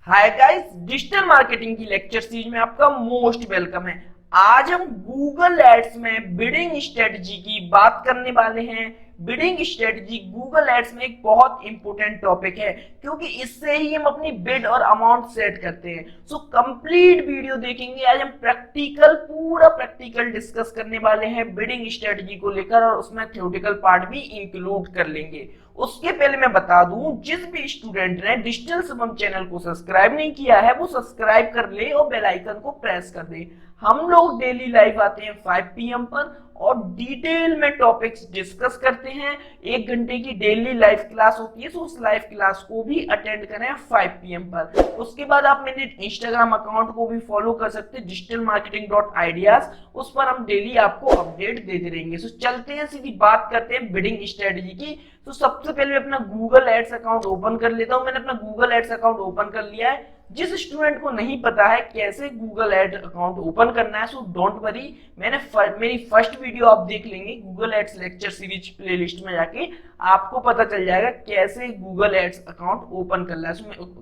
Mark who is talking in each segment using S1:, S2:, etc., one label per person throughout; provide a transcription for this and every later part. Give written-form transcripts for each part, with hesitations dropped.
S1: Hi guys, digital marketing की lecture series में आपका मोस्ट वेलकम है। आज हम गूगल एड्स में बिडिंग स्ट्रेटजी की बात करने वाले हैं। बिडिंग स्ट्रेटजी गूगल एड्स में एक बहुत इंपॉर्टेंट टॉपिक है क्योंकि इससे ही हम अपनी बिड और अमाउंट सेट करते हैं। सो कंप्लीट वीडियो देखेंगे। आज हम पूरा प्रैक्टिकल डिस्कस करने वाले हैं बिडिंग स्ट्रेटजी को लेकर और उसमें थ्योरेटिकल पार्ट भी इंक्लूड कर लेंगे। उसके पहले मैं बता दूं, जिस भी स्टूडेंट ने डिजिटल शुभम चैनल को सब्सक्राइब नहीं किया है वो सब्सक्राइब कर ले और बेल आइकन को प्रेस कर दे। हम लोग डेली लाइव आते हैं 5 PM पर और डिटेल में टॉपिक्स डिस्कस करते हैं। 1 घंटे की डेली लाइव क्लास होती है, तो उस लाइव क्लास को भी अटेंड करें 5 PM पर। उसके बाद आप मेरे इंस्टाग्राम अकाउंट को भी फॉलो कर सकते हैं, digitalmarketing.ideas। उस पर हम डेली आपको अपडेट देते रहेंगे। सो चलते हैं, सीधी बात करते हैं बिडिंग स्ट्रेटजी की। तो सबसे पहले मैं अपना गूगल एड्स अकाउंट ओपन कर लेता हूं। मैंने अपना गूगल एड्स अकाउंट ओपन कर लिया है। जिस स्टूडेंट को नहीं पता है कैसे गूगल एड अकाउंट ओपन करना है, सो डोंट वरी, मेरी फर्स्ट वीडियो आप देख लेंगे Google Ads lecture series playlist में जाके, आपको पता चल जाएगा कैसे गूगल एड्स अकाउंट ओपन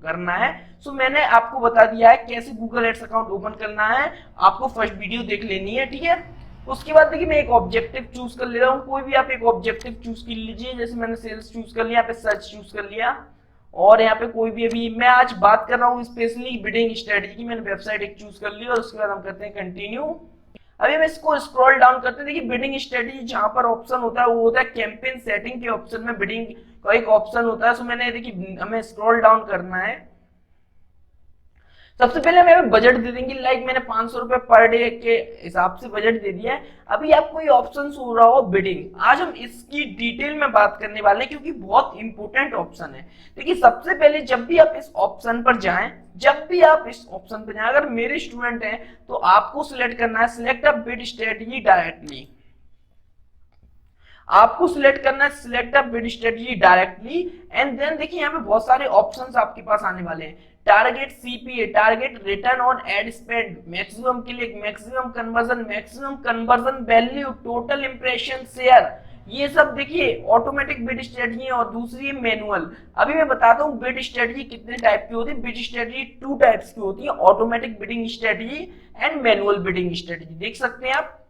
S1: करना है। सो मैंने आपको बता दिया है कैसे गूगल एड्स अकाउंट ओपन करना है, आपको फर्स्ट वीडियो देख लेनी है, ठीक है। उसके बाद देखिए मैं एक ऑब्जेक्टिव चूज कर ले रहा हूँ। कोई भी आप एक ऑब्जेक्टिव चूज कर लीजिए। जैसे मैंने सेल्स चूज कर लिया, यहाँ पे सर्च चूज कर लिया और यहाँ पे कोई भी, अभी मैं आज बात कर रहा हूँ स्पेशली बिडिंग स्ट्रेटजी की। मैंने वेबसाइट एक चूज कर ली और उसके बाद हम करते हैं कंटिन्यू। अभी मैं इसको स्क्रॉल डाउन करते हैं। देखिए बिडिंग स्ट्रेटजी जहां पर ऑप्शन होता है वो होता है कैंपेन सेटिंग के ऑप्शन में बिडिंग का एक ऑप्शन होता है। सो मैंने देखिए हमें स्क्रॉल डाउन करना है। सबसे पहले हमें बजट दे देंगे, लाइक मैंने 500 रुपए पर डे के हिसाब से बजट दे दिया है। अभी आपको ये ऑप्शन हो रहा हो बिडिंग। आज हम इसकी डिटेल में बात करने वाले हैं क्योंकि बहुत इंपॉर्टेंट ऑप्शन है। देखिए सबसे पहले जब भी आप इस ऑप्शन पर जाएं, अगर मेरे स्टूडेंट हैं तो आपको सिलेक्ट करना है select a bid strategy directly. आपको सिलेक्ट करना है select a bid strategy directly and then देखिए यहाँ पे बहुत सारे ऑप्शंस आपके पास आने वाले हैं। Target CPA, target return on ad spend, maximum click, maximum conversion value, total impression share, ये सब देखिए ऑटोमेटिक बिड स्ट्रेटजी है। और दूसरी है मैनुअल। अभी मैं बताता हूँ बिड स्ट्रेटजी कितने टाइप की होती है। बिड स्ट्रेटजी 2 टाइप्स की होती है, automatic bidding strategy and manual bidding strategy. देख सकते हैं आप,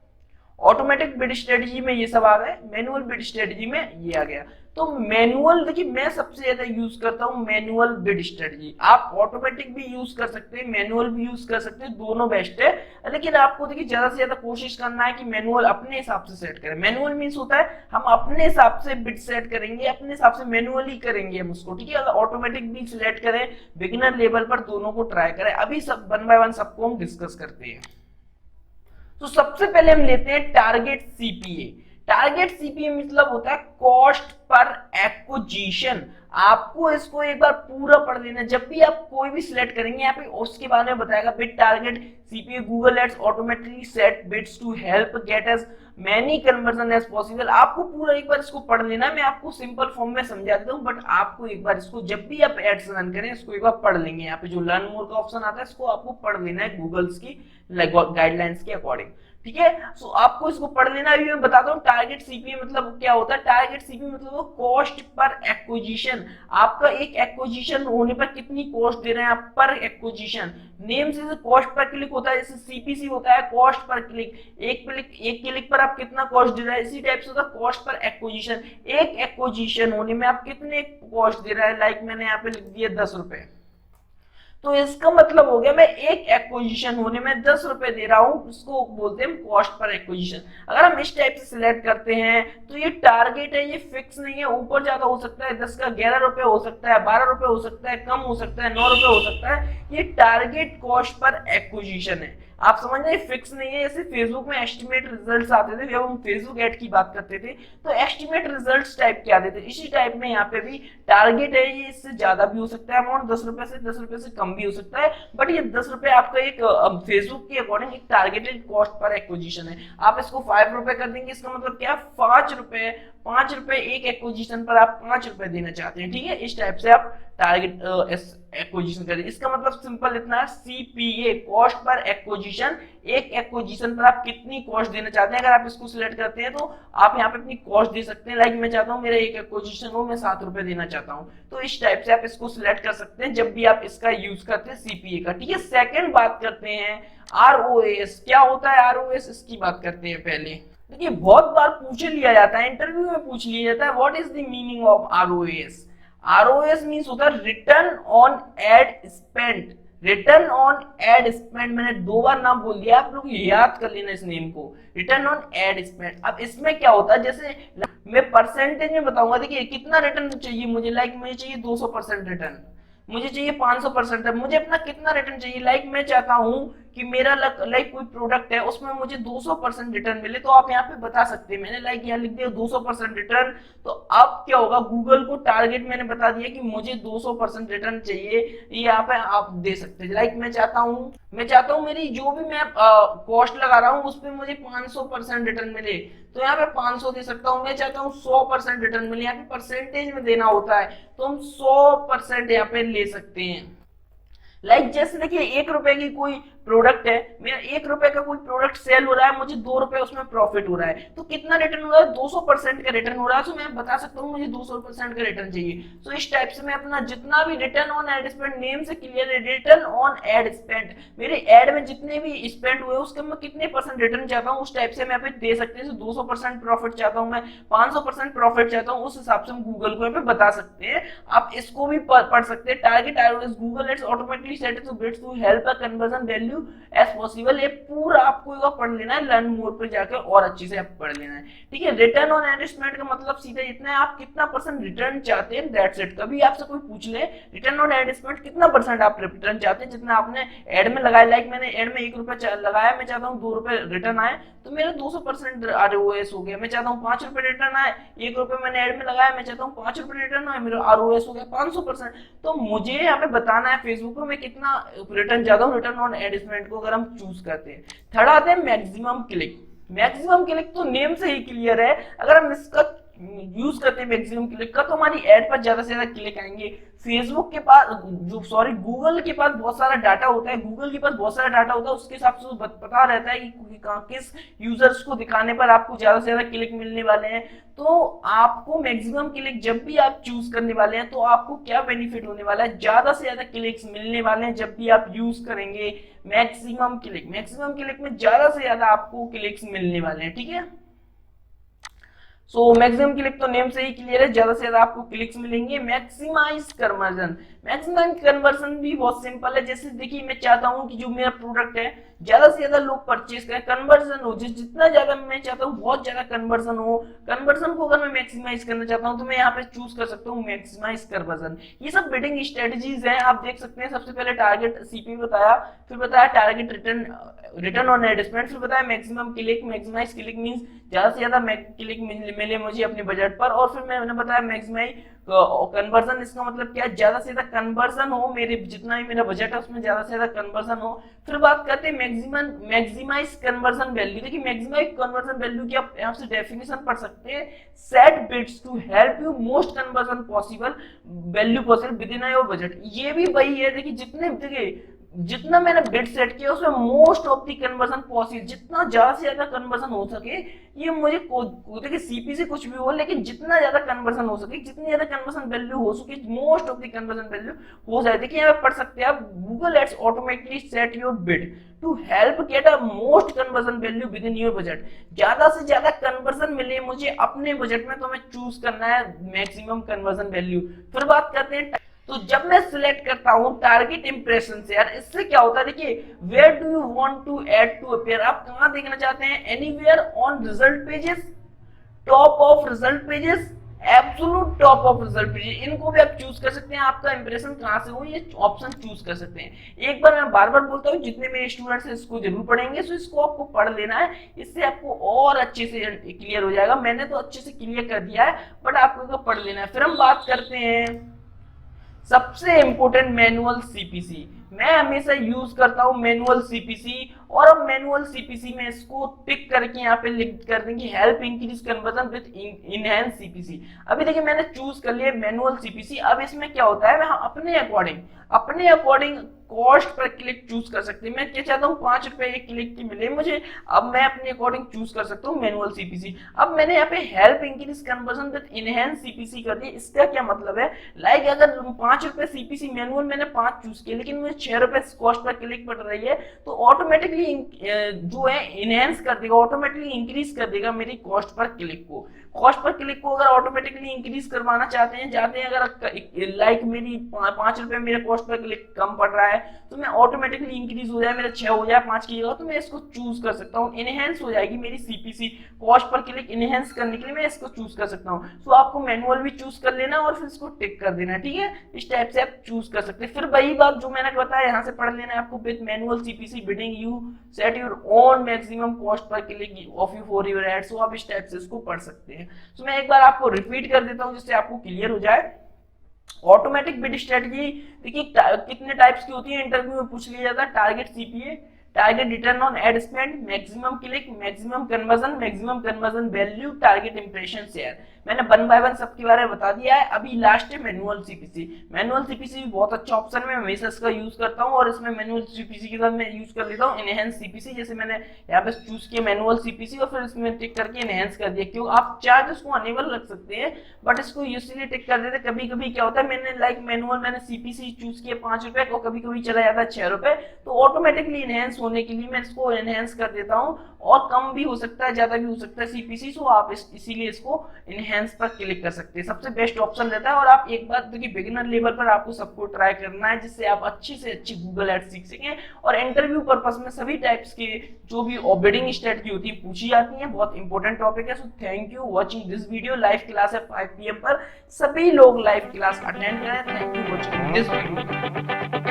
S1: ऑटोमेटिक बिड स्ट्रेटजी में ये सब आ गए, मैनुअल बिड स्ट्रेटजी में ये आ गया। तो मैनुअल देखिए मैं सबसे ज्यादा यूज करता हूं मैनुअल बिड स्ट्रेटजी। आप ऑटोमेटिक भी यूज कर सकते हैं, मैनुअल भी यूज कर सकते हैं, दोनों बेस्ट है। लेकिन आपको देखिए ज्यादा से ज्यादा कोशिश करना है कि मैनुअल अपने हिसाब से सेट करें। मैनुअल मींस होता है हम अपने हिसाब से बिड सेट करेंगे, अपने हिसाब से मैनुअली करेंगे हम उसको, ठीक है। अगर ऑटोमेटिक भी सिलेक्ट करें, बिगिनर लेवल पर दोनों को ट्राई करें। अभी सब 1 बाय 1 सबको हम डिस्कस करते हैं। तो सबसे पहले हम लेते हैं टारगेट सीपीए। टारगेट सीपीए मतलब होता है कॉस्ट पर एक्विजिशन। आपको इसको एक बार पूरा पढ़ लेना। जब भी आप कोई भी सिलेक्ट करेंगे यहाँ पे उसके बारे में बताएगा bid target CPA Google Ads automatically set bids to help get as many conversion as possible. आपको पूरा एक बार इसको पढ़ लेना। मैं आपको सिंपल फॉर्म में समझा देता हूँ, बट आपको एक बार इसको जब भी आप एड्स रन करें इसको एक बार पढ़ लेंगे। यहाँ पे जो लर्न मोर का ऑप्शन आता है इसको आपको पढ़ लेना है गूगल्स की गाइडलाइंस के अकॉर्डिंग, ठीक है। सो आपको इसको पढ़ लेना। अभी मैं बताता हूँ टारगेट सीपीए मतलब क्या होता है। टारगेट सीपीए मतलब कॉस्ट पर एक्विजिशन। आपका एक एक्विजिशन होने पर कितनी कॉस्ट दे रहे हैं आप पर एक्विजिशन। नेम से कॉस्ट पर क्लिक होता है, जैसे सीपीसी होता है कॉस्ट पर क्लिक। एक क्लिक पर आप कितना कॉस्ट दे रहा है, इसी टाइप से होता है कॉस्ट पर एक्विजिशन। एक एक्विजिशन होने में आप कितने कॉस्ट दे रहा है, लाइक मैंने यहाँ पे लिख दिया 10 रुपए। तो इसका मतलब हो गया मैं एक एक्विजिशन होने में 10 रुपए दे रहा हूं, उसको बोलते हैं कॉस्ट पर एक्विजिशन। अगर हम इस टाइप से सिलेक्ट करते हैं तो ये टारगेट है, ये फिक्स नहीं है, ऊपर ज्यादा हो सकता है, 10 का 11 रुपए हो सकता है, 12 रुपए हो सकता है, कम हो सकता है, 9 रुपए हो सकता है। ये टारगेट कॉस्ट पर एक्विजिशन है। आप समझ रहे हैं, फिक्स नहीं है। जैसे फेसबुक में एस्टिमेट रिजल्ट्स आते थे, जब हम फेसबुक एड की बात करते थे तो एस्टिमेट रिजल्ट्स टाइप के आते थे। इसी टाइप में यहाँ पे भी टारगेट है, ये इससे ज्यादा भी हो सकता है अमाउंट, 10 रुपए से कम भी हो सकता है, बट ये 10 रुपए आपका एक फेसबुक के अकॉर्डिंग एक टारगेटेड कॉस्ट पर एक्विजिशन है। आप इसको 5 रुपए कर देंगे, इसका मतलब क्या, 5 रुपए एक एक्विजिशन पर आप 5 रुपए देना चाहते हैं, ठीक है। इस टाइप से आप टारगेट एक्विजिशन करते हैं। इसका मतलब सिंपल इतना है, सीपीए कॉस्ट पर एक्विजिशन, एक एक्विजिशन पर आप कितनी कॉस्ट देना चाहते हैं। अगर आप इसको सिलेक्ट करते हैं तो आप यहाँ पे अपनी कॉस्ट दे सकते हैं। लाइक मैं चाहता हूँ मेरा एक एक्विजिशन हो, मैं 7 रुपए देना चाहता हूँ, तो इस टाइप से आप इसको सिलेक्ट कर सकते हैं जब भी आप इसका यूज करते हैं सीपीए का। ठीक है, सेकंड बात करते हैं आरओएस। क्या होता है आरओएस, इसकी बात करते हैं पहले। देखिए बहुत बार पूछ लिया जाता है, इंटरव्यू में पूछ लिया जाता है, what is the meaning of ROS. ROS means होता है return on ad spend. Return on ad spend, मैंने 2 बार नाम बोल दिया, आप लोग याद कर लेना इस नेम को, रिटर्न ऑन एड स्पेंड। अब इसमें क्या होता है, जैसे मैं परसेंटेज में बताऊंगा, देखिए कितना रिटर्न चाहिए मुझे, लाइक मुझे चाहिए 200% रिटर्न, मुझे चाहिए 500%, मुझे अपना कितना रिटर्न चाहिए। लाइक मैं चाहता हूं कि मेरा लाइक कोई प्रोडक्ट है उसमें मुझे 200% रिटर्न मिले, तो आप यहाँ पे बता सकते हैं, मैंने लाइक यहाँ लिख दिया 200% रिटर्न। तो अब क्या होगा, गूगल को टारगेट मैंने बता दिया कि मुझे 200% रिटर्न चाहिए, ये यहाँ पे आप दे सकते हैं। लाइक मैं चाहता हूँ मेरी जो भी मैं कॉस्ट लगा रहा हूँ उस पर मुझे 500% रिटर्न मिले, तो यहाँ पे 500 दे सकता हूँ। मैं चाहता हूँ 100% रिटर्न मिले, यहाँ पे परसेंटेज में देना होता है, तो हम 100% यहाँ पे ले सकते हैं। लाइक जैसे देखिए 1 रुपए की कोई प्रोडक्ट है, मेरा 1 रुपए का कोई प्रोडक्ट सेल हो रहा है, मुझे 2 रुपए उसमें प्रॉफिट हो रहा है, तो कितना रिटर्न हो रहा है, 200% का रिटर्न हो रहा है। तो मैं बता सकता हूँ मुझे 200% का रिटर्न चाहिए। तो इस टाइप से मैं अपना जितना भी return on ad spend, name से क्लियर है, रिटर्न ऑन एड स्पेंड, मेरे एड में जितने भी स्पेंड हुए उसके मैं कितने परसेंट रिटर्न चाहता हूँ, उस टाइप से मैं दे सकते हैं। 200% प्रॉफिट चाहता हूँ मैं, 500% प्रॉफिट चाहता हूँ, उस हिसाब से हम गूगल को पे बता सकते हैं। आप इसको भी पढ़ सकते हैं, target ROAS Google Ads automatically set to bids to help a conversion value as possible. ये पूरा आपको पढ़ लेना है, लर्न मोर पे जाकर और अच्छे से आप पढ़ लेना है। ठीक है, रिटर्न ऑन एड स्पेंड का मतलब सीधा इतना है, आप कितना परसेंट रिटर्न चाहते हैं, दैट्स इट। कभी आपसे कोई पूछ ले रिटर्न ऑन एड स्पेंड कितना परसेंट आप रिटर्न चाहते हैं, जितना आपने एड में लगाया। लाइक मैंने एड में 1 रुपया लगाया, मैं चाहता हूँ 2 रुपए रिटर्न आए, तो मेरा 200% आरओएस हो गया। मैं चाहता हूँ 5 रुपए रिटर्न आए, 1 रुपए मैंने एड में लगाया, मैं चाहता हूँ 5 रुपए रिटर्न आए, मेरा आरओएस हो गया 500%। तो मुझे यहाँ पे बताना है फेसबुक पे मैं कितना रिटर्न चाहता हूँ, रिटर्न ऑन एड स्पेंड को अगर हम चूज करते हैं। थर्ड आते हैं मैक्सिमम क्लिक। मैक्सिमम क्लिक तो नेम से ही क्लियर है, अगर हम इसका यूज करते हैं मैक्सिमम क्लिक का, तो हमारी एड पर ज्यादा से ज्यादा क्लिक आएंगे। फेसबुक के पास गूगल के पास बहुत सारा डाटा होता है, गूगल के पास बहुत सारा डाटा होता है, उसके हिसाब से पता रहता है कि किस यूजर्स को दिखाने पर आपको ज्यादा से ज्यादा क्लिक मिलने वाले हैं। तो आपको मैक्सिमम क्लिक जब भी आप चूज करने वाले हैं, तो आपको क्या बेनिफिट होने वाला है, ज्यादा से ज्यादा क्लिक्स मिलने वाले हैं जब भी आप यूज करेंगे मैक्सिमम क्लिक। मैक्सिमम क्लिक में ज्यादा से ज्यादा आपको क्लिक्स मिलने वाले हैं। ठीक है, सो मैक्सिमम क्लिक तो नेम से ही क्लियर है, ज्यादा से ज्यादा आपको क्लिक्स मिलेंगे। मैक्सिमाइज कन्वर्जन, मैक्सिमम कन्वर्जन भी बहुत सिंपल है। जैसे देखिए मैं चाहता हूं कि जो मेरा प्रोडक्ट है ज्यादा से ज्यादा लोग परचेज करें, कन्वर्जन हो, जितना ज्यादा मैं चाहता हूँ बहुत ज्यादा कन्वर्जन हो, कन्वर्जन को अगर मैं मैक्सिमाइज करना चाहता हूँ तो मैं यहाँ पे चूज कर सकता हूँ मैक्सिमाइज कन्वर्जन। ये सब बिडिंग स्ट्रेटजीज हैं, आप देख सकते हैं। सबसे पहले टारगेट सीपी बताया, फिर बताया target return on ad spend, फिर बताया maximum click. Maximize click means ज्यादा से ज्यादा क्लिक मिले मुझे अपने बजट पर, और फिर मैंने बताया मैक्सिमाइज कन्वर्जन। इसका मतलब क्या है, ज्यादा से ज्यादा कन्वर्जन हो, मेरे जितना भी मेरा बजट है उसमें ज्यादा से ज्यादा कन्वर्जन हो। फिर बात करते हैं मैक्सिमाइज कन्वर्जन वैल्यू। देखिए मैक्सिमाइज कन्वर्जन वैल्यू की आप यहाँ से डेफिनेशन पढ़ सकते हैं, set bids to help you most conversion possible value possible within your budget. ये भी वही है, देखिए जितना मैंने बिट सेट किया उसमें most of the conversion possible, जितना ज्यादा से ज्यादा कन्वर्जन हो सके। ये मुझे देखिए सीपी से कुछ भी हो, लेकिन जितना ज्यादा कन्वर्जन हो सके, जितनी ज्यादा कन्वर्जन वैल्यू हो सके, most of the conversion value हो जाए। देखिए यहाँ पे पढ़ सकते हैं आप, Google Ads automatically set your bid to help get a most conversion value within your budget. ज्यादा से ज्यादा कन्वर्जन मिले मुझे अपने बजट में, तो हमें चूज करना है मैक्सिमम कन्वर्जन वैल्यू। फिर बात करते हैं, तो जब मैं सिलेक्ट करता हूं टारगेट इंप्रेशन से, यार इससे क्या होता है, देखिए where do you want to ad to appear, आप कहां देखना चाहते हैं, anywhere on result pages, top of result pages, absolute top of result pages. इनको भी आप चूज कर सकते हैं, आपका इंप्रेशन कहां से हो ये ऑप्शन चूज कर सकते हैं। एक बार मैं बार बार बोलता हूँ, जितने मेरे स्टूडेंट्स हैं इसको जरूर पढ़ेंगे, सो इसको आपको पढ़ लेना है, इससे आपको और अच्छे से क्लियर हो जाएगा। मैंने तो अच्छे से क्लियर कर दिया है, बट आपको पढ़ लेना है। फिर हम बात करते हैं सबसे इंपोर्टेंट मैनुअल सीपीसी। मैं हमेशा यूज करता हूं मैनुअल सीपीसी, और अब मैनुअल सीपीसी में इसको टिक करके यहाँ पे लिख कर देंगे help increase conversion with enhance CPC. अभी देखिए मैंने चूज कर लिया मैनुअल सीपीसी। अब इसमें क्या होता है, मैं अपने according cost per click choose कर सकते हैं। मैं क्या चाहता हूँ 5 रुपए एक क्लिक की मिले मुझे, अब मैं अपने अकॉर्डिंग चूज कर सकता हूँ मैनुअल सीपीसी। अब मैंने यहाँ पे help increase conversion with enhance CPC कर दिया। इसका क्या मतलब है, लाइक अगर 5 रुपए सीपीसी मैनुअल मैंने 5 चूज किए लेकिन मुझे 6 रुपए कॉस्ट पर क्लिक पड़ रही है, तो ऑटोमेटिकली जो है इनहेंस कर देगा, ऑटोमेटिकली इंक्रीज कर देगा मेरी कॉस्ट पर क्लिक को। कॉस्ट पर क्लिक को अगर ऑटोमेटिकली इंक्रीज करवाना चाहते हैं अगर लाइक मेरी 5 रुपए मेरे कॉस्ट पर क्लिक कम पड़ रहा है तो मैं ऑटोमेटिकली इंक्रीज हो जाए, मेरा 6 हो जाए 5 की जगह, तो मैं इसको चूज कर सकता हूँ। इनहेंस हो जाएगी मेरी CPC, cost per click enhance करने के लिए मैं इसको चूज कर सकता हूँ। सो आपको मैनुअल भी चूज कर लेना और फिर इसको टिक कर देना, ठीक है। इस टाइप से आप चूज कर सकते हैं। फिर वही बात जो मैंने बताया यहाँ से पढ़ लेना है आपको, with manual CPC bidding you set your own maximum cost per click of you for your ad. So आप इस टाइप से इसको पढ़ सकते हैं। सो मैं एक बार आपको रिपीट कर देता हूँ जिससे आपको क्लियर हो जाए। ऑटोमेटिक बिड स्ट्रेटजी देखिए कितने टाइप्स की होती है, इंटरव्यू में पूछ लिया जाता है। Target CPA, target return on ad spend, maximum click, maximum conversion value, target impression share. मैंने 1 बाय 1 सबके बारे में बता दिया है। अभी लास्ट है मैनुअल सीपीसी। मैनुअल सीपीसी भी बहुत अच्छा ऑप्शन है, मैं हमेशा इसका यूज करता हूं और इसमें मैनुअल सीपीसी के साथ मैं यूज कर लेता हूं इनहेंस सीपीसी। जैसे मैंने यहाँ पे चूज किया मैनुअल सीपीसी और फिर इसमें टिक करके इनहेंस कर दिया। क्यों आप चाहे तो इसको अनेबल रख सकते हैं बट इसको यूजली टिक कर देते। कभी कभी क्या होता है, मैंने लाइक मैनुअल मैंने सीपीसी चूज किया 5 रुपए को, कभी कभी चला जाता है 6 रुपए, तो ऑटोमेटिकली इनहेंस होने के लिए मैं इसको इनहेंस कर देता हूँ। और कम भी हो सकता है, ज्यादा भी हो सकता है सीपीसी, सो आप इसीलिए इसको इनहेंस पर क्लिक कर सकते हैं। सबसे बेस्ट ऑप्शन रहता है। और आप एक बात देखिए, बिगिनर लेवल पर आपको सबको ट्राई करना है जिससे आप अच्छी से अच्छी गूगल एड्स सीख सकें। और इंटरव्यू पर्पस में सभी टाइप्स के जो भी बिडिंग स्ट्रेटजी होती है पूछी जाती है, बहुत इंपॉर्टेंट टॉपिक है। So thank you watching this video. Live class है 5 PM पर, सभी लोग लाइव क्लास अटेंड करें। Thank you watching this video.